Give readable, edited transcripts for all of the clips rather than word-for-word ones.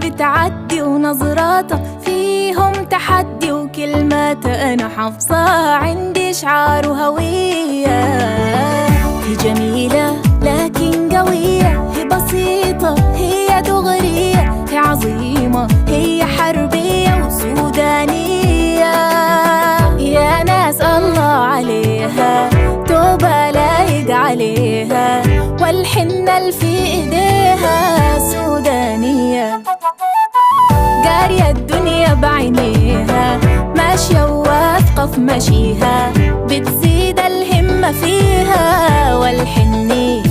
بتعدي ونظراتها فيهم تحدي، وكلماتها أنا حافظاها عندي شعار وهوية. هي جميلة لكن قوية، هي بسيطة هي دغرية، هي عظيمة هي حربية وسودانية. يا ناس الله عليها توبة لايق عليها، والحنة اللي في ايديها سودانية. قارية الدنيا بعينيها، ماشية وواثقة في مشيها، بتزيد الهمة فيها والحنية.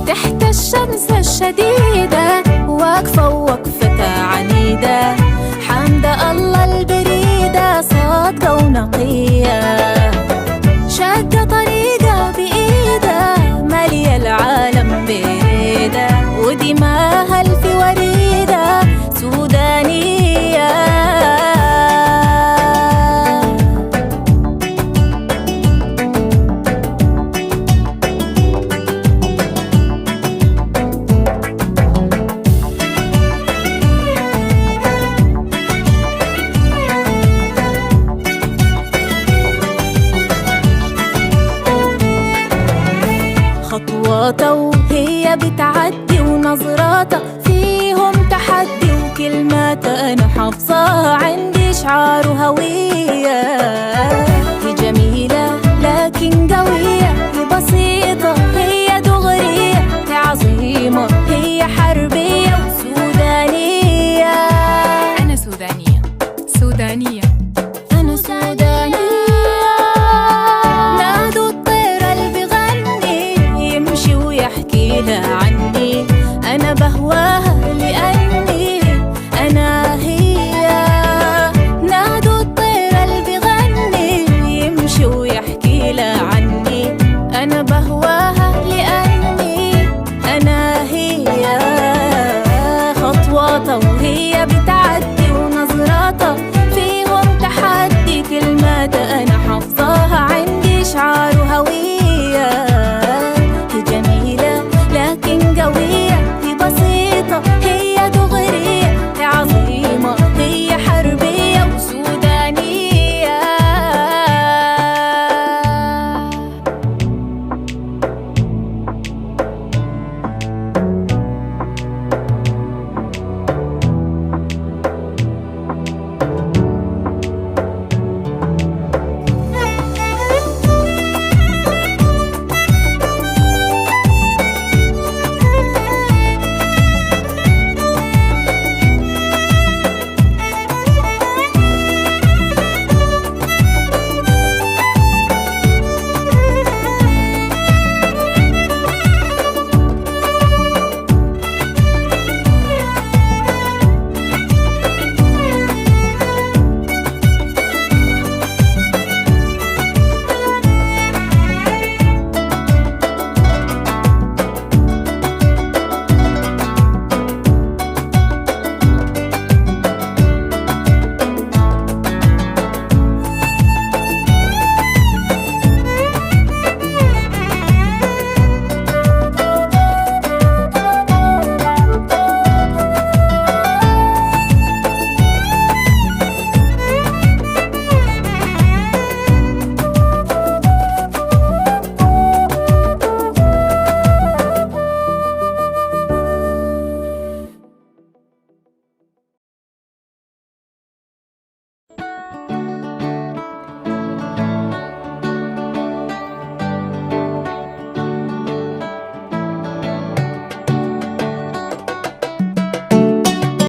تحت الشمس الشديدة واقفة ووقفتها عنيدة، حامدة الله البريدة صادقة ونقية. شاقة طريقة بإيدها مالية العالم بريدة، ودماها الفي وريدة سودانية. خطواتها وهي بتعدي ونظراتها فيهم تحدي، وكلماتها أنا حافظاها عندي شعار وهوية.